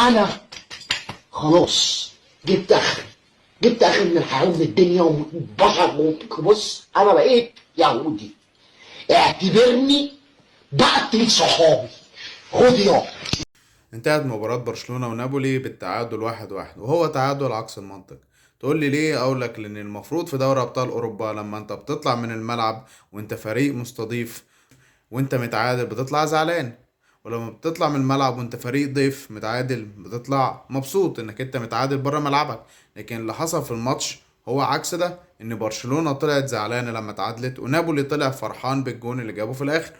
انا خلاص جبت اخر من الحياه ومن الدنيا وبشر. بص انا بقيت يهودي، اعتبرني بقتل صحابي. خد يا انتهت مباراة برشلونة ونابولي بالتعادل 1-1، وهو تعادل عكس المنطق. تقول لي ليه؟ اقول لك لان المفروض في دوري ابطال اوروبا لما انت بتطلع من الملعب وانت فريق مستضيف وانت متعادل بتطلع زعلان، ولما بتطلع من الملعب وانت فريق ضيف متعادل بتطلع مبسوط انك انت متعادل بره ملعبك. لكن اللي حصل في الماتش هو عكس ده، ان برشلونة طلعت زعلانة لما اتعادلت ونابولي طلع فرحان بالجون اللي جابه في الاخر.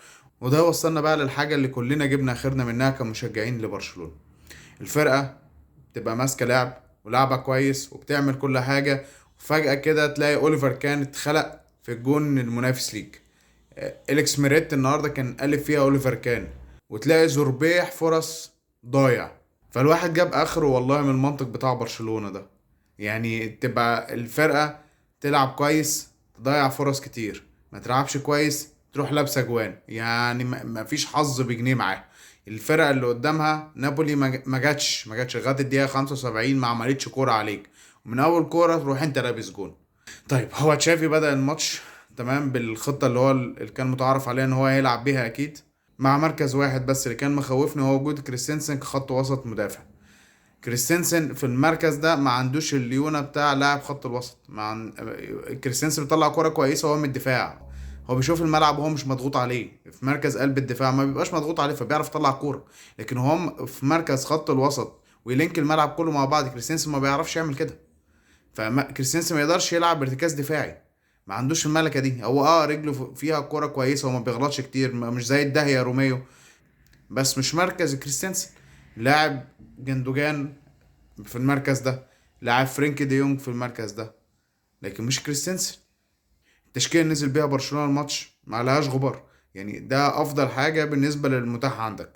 وده وصلنا بقى للحاجة اللي كلنا جبنا اخرنا منها كمشجعين لبرشلونة. الفرقة تبقى ماسكة لعب ولعبة كويس وبتعمل كل حاجة، وفجأة كده تلاقي اوليفر كان اتخلق في الجون المنافس ليك. إليكس ميريت النهارده كان قالب فيها اوليفر كان، وتلاقي زربيح فرص ضايع. فالواحد جاب اخره والله من المنطق بتاع برشلونة ده. يعني تبقى الفرقة تلعب كويس تضيع فرص كتير، ما تلعبش كويس تروح لابسه جوان. يعني ما فيش حظ بجنيه معاه. الفرقة اللي قدامها نابولي ما جاتش لغاية الدقيقة 75 ما عملتش كورة عليك، ومن أول كورة تروح أنت لابس جون. طيب هو تشافي بدأ الماتش تمام بالخطة اللي هو اللي كان متعارف عليها ان هو هيلعب بيها اكيد، مع مركز واحد بس اللي كان مخوفني هو وجود كريستنسن كخط وسط مدافع. كريستنسن في المركز ده ما عندوش الليونة بتاع لاعب خط الوسط. كريستنسن بيطلع كرة كويسة وهو من الدفاع، هو بيشوف الملعب وهو مش مضغوط عليه. في مركز قلب الدفاع ما بيبقاش مضغوط عليه فبيعرف يطلع كورة، لكن هو في مركز خط الوسط ويلينك الملعب كله مع بعض كريستنسن ما بيعرفش يعمل كده. فكريستنسن ما يقدرش يلعب بارتكاز دفاعي، ما عندوش الملكه دي. هو رجله فيها كوره كويسه وما بيغلطش كتير، مش زي الدهية روميو، بس مش مركز كريستنسن. لاعب جندوجان في المركز ده، لاعب فرينك دي يونج في المركز ده، لكن مش كريستنسن. التشكيله اللي نزل بيها برشلونه الماتش ما عليهاش غبار، يعني ده افضل حاجه بالنسبه للمتاح عندك.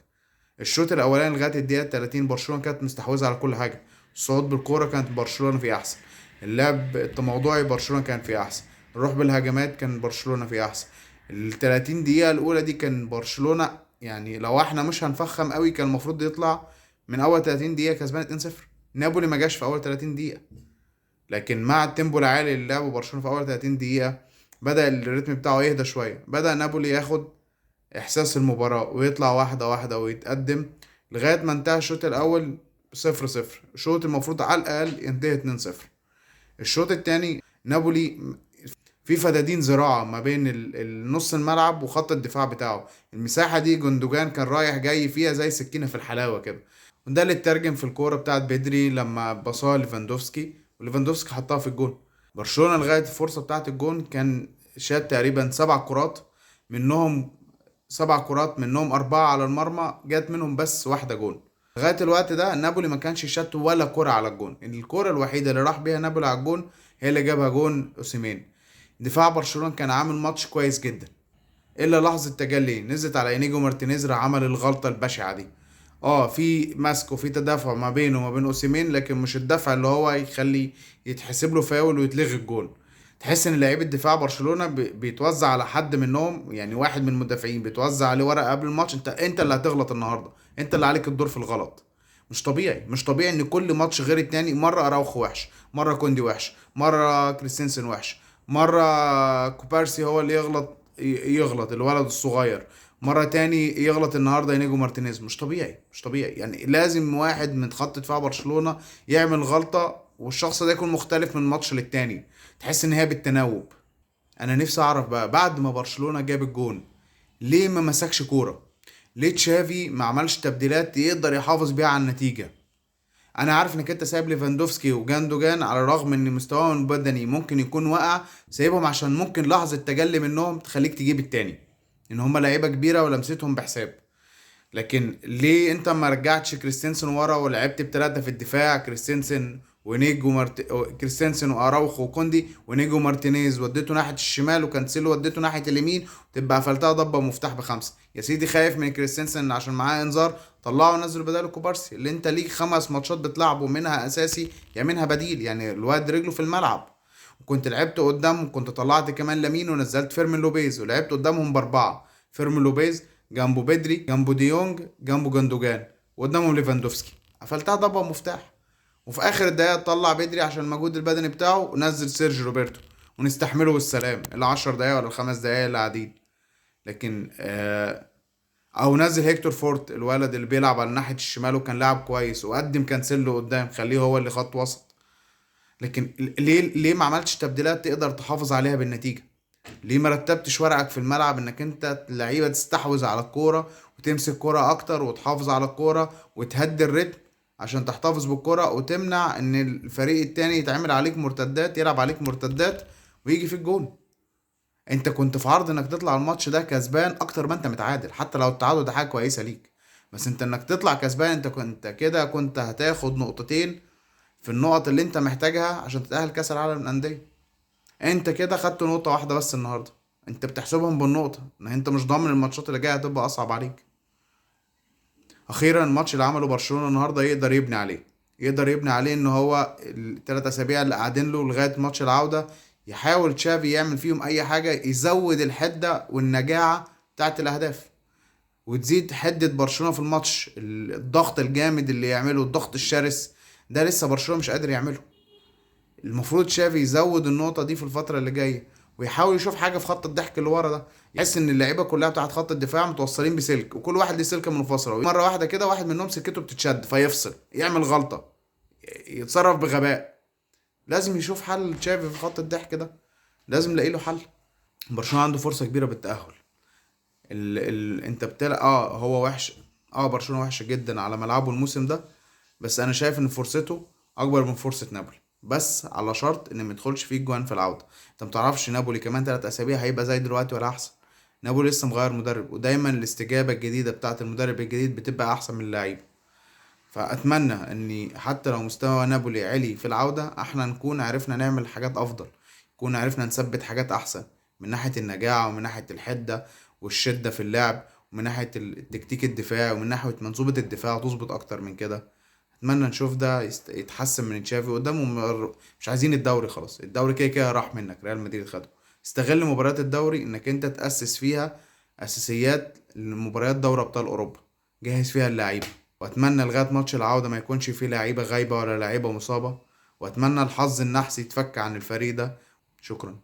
الشوط الاولاني لغايه الدقيقه 30 برشلونه كانت مستحوذه على كل حاجه. الصعود بالكوره كانت برشلونه فيه احسن، اللعب التموضعي برشلونه كان فيه احسن، الروح بالهجمات كان برشلونه فيه احسن. ال 30 دقيقه الاولى دي كان برشلونه، يعني لو احنا مش هنفخم قوي كان المفروض يطلع من اول 30 دقيقه كسبان 2-0. نابولي ما جاش في اول 30 دقيقه، لكن مع التيمبو العالي اللي لعبه برشلونه في اول 30 دقيقه بدأ الريتم بتاعه يهدى شويه، بدأ نابولي ياخد احساس المباراة ويطلع واحدة واحدة ويتقدم لغاية ما انتهى الشوط الاول 0-0. الشوط المفروض على الاقل ينتهي 2-0. الشوط التاني نابولي في فدادين زراعة ما بين نص الملعب وخط الدفاع بتاعه. المساحة دي جندوجان كان رايح جاي فيها زي سكينة في الحلاوة كده، وده اللي اترجم في الكورة بتاعت بدري لما بصاها ليفاندوفسكي وليفاندوفسكي حطها في الجون. برشلونة لغاية الفرصة بتاعت الجون كان شاد تقريبا 7 كرات، منهم 7 كرات منهم 4 على المرمى، جات منهم بس واحدة جون. لغاية الوقت ده نابولي ما كانش شات ولا كرة على الجون. الكرة الوحيدة اللي راح بيها نابولي على الجون هي اللي جابها جون اوسيمين. دفاع برشلونة كان عامل ماتش كويس جدا، الا لحظة تجلي نزلت على انيجو مارتينيز راح عمل الغلطة البشعة دي. في ماسك وفي تدافع ما بينه وما بين اوسيمين، لكن مش الدفع اللي هو يخلي يتحسب له فاول ويتلغي الجون. تحس ان لعيبه دفاع برشلونه بيتوزع على حد منهم، يعني واحد من المدافعين بيتوزع عليه ورقه قبل الماتش: انت اللي هتغلط النهارده، انت اللي عليك الدور في الغلط. مش طبيعي ان كل ماتش غير التاني، مره اراوخو وحش، مره كوندي وحش، مره كريستنسن وحش، مره كوبارسي هو اللي يغلط الولد الصغير، مرة تاني يغلط النهاردة ينيجو مارتينيز. مش طبيعي يعني لازم واحد من خط دفاع برشلونة يعمل غلطة والشخص ده يكون مختلف من ماتش للتاني، تحس ان هي بالتناوب. انا نفسي اعرف بقى بعد ما برشلونة جاب الجون ليه ما مسكش كورة؟ ليه تشافي ما عملش تبديلات يقدر يحافظ بيها على النتيجة؟ انا عارف انك انت سايب ليفاندوفسكي وجاندوجان على الرغم ان مستواهم البدني ممكن يكون واقع، سايبهم عشان ممكن لحظة تجلي منهم تخليك تجيب التاني، ان هما لعيبة كبيرة ولمستهم بحساب. لكن ليه انت ما رجعتش كريستنسن ورا ولعبت ب3 في الدفاع؟ كريستنسن واراوخو وكوندي ونيجو مارتينيز وديته ناحيه الشمال وكانسيلو وديته ناحيه اليمين، وتبقى قفلتها ضبه مفتاح ب5. يا سيدي خايف من كريستنسن عشان معاه انذار، طلعه ونزل بداله كوبارسي اللي انت ليك 5 ماتشات بتلعبه منها اساسي يا منها بديل، يعني الواد رجله في الملعب. وكنت لعبت قدام، كنت طلعت كمان لامين ونزلت فيرمين لوبيز ولعبت قدامهم ب4. فيرمين لوبيز جنبه بدري جنبه ديونج جنبه جندوجان وقدامهم ليفاندوفسكي. قفلتها ضبة ومفتاح. وفي اخر الدقايق طلع بدري عشان المجهود البدني بتاعه ونزل سيرجي روبرتو، ونستحمله بالسلام ال10 دقايق ولا ال5 دقايق اللي قاعدين. لكن او نزل هيكتور فورت الولد اللي بيلعب على ناحية الشمال وكان لاعب كويس، وقدم كانسيلو قدام خليه هو اللي خط وسط. لكن ليه ما عملتش تبديلات تقدر تحافظ عليها بالنتيجة؟ ليه ما رتبتش ورقك في الملعب انك انت اللعيبة تستحوذ على الكورة وتمسك كورة اكتر وتحافظ على الكورة وتهدي الريتم عشان تحتفظ بالكرة وتمنع ان الفريق التاني يتعمل عليك مرتدات، يلعب عليك مرتدات ويجي في الجون. انت كنت في عرض انك تطلع الماتش ده كسبان اكتر ما انت متعادل، حتى لو التعادل ده حاجة كويسة ليك. بس انت انك تطلع كسبان، انت كنت كده كنت هتاخد نقطتين في النقط اللي انت محتاجها عشان تتأهل كأس العالم للأندية. انت كده خدت نقطة واحدة بس النهاردة، انت بتحسبهم بالنقطة ان انت مش ضامن الماتشات اللي جاية هتبقى اصعب عليك. اخيرا الماتش اللي عمله برشلونة النهارده يقدر يبني عليه، يقدر يبني عليه ان هو ال3 اسابيع اللي قاعدين له لغاية ماتش العودة يحاول تشافي يعمل فيهم اي حاجة يزود الحدة والنجاعة بتاعت الاهداف، وتزيد حدة برشلونة في الماتش. الضغط الجامد اللي يعمله، الضغط الشرس ده لسه برشلونة مش قادر يعمله. المفروض شافي يزود النقطة دي في الفترة اللي جاية، ويحاول يشوف حاجة في خط الضحك اللي ورا ده، يحس ان اللعيبة كلها بتاعت خط الدفاع متوصلين بسلك وكل واحد ليه سلكة منفصلة، مرة واحدة كده واحد منهم سلكته بتتشد فيفصل يعمل غلطة، يتصرف بغباء. لازم يشوف حل تشافي في خط الضحك ده، لازم نلاقي له حل. برشلونة عنده فرصة كبيرة بالتأهل. انت بتلعب هو وحش. برشلونة وحشة جدا على ملعبه الموسم ده، بس انا شايف ان فرصته اكبر من فرصة نابولي، بس على شرط ان ما يدخلش فيه جوان في العودة. انت متعرفش نابولي كمان 3 اسابيع هيبقى زي دلوقتي ولا احسن. نابولي لسه مغير مدرب، ودايما الاستجابة الجديدة بتاعة المدرب الجديد بتبقى احسن من اللعيبة. فاتمنى اني حتى لو مستوى نابولي عالي في العودة احنا نكون عرفنا نعمل حاجات افضل، نكون عرفنا نثبت حاجات احسن من ناحية النجاعة ومن ناحية الحدة والشدة في اللعب ومن ناحية التكتيك الدفاعي ومن ناحية منظومة الدفاع تظبط اكتر من كده. اتمنى نشوف ده يتحسن من تشافي قدامه. مش عايزين الدوري خلاص، الدوري كده كده راح منك، ريال مدريد خده. استغل مباريات الدوري انك انت تأسس فيها اساسيات لمباريات دوري ابطال اوروبا، جهز فيها اللعيبه. واتمنى لغايه ماتش العوده ما يكونش فيه لعيبه غايبه ولا لعيبه مصابه، واتمنى الحظ النحس يتفك عن الفريق ده. شكرا.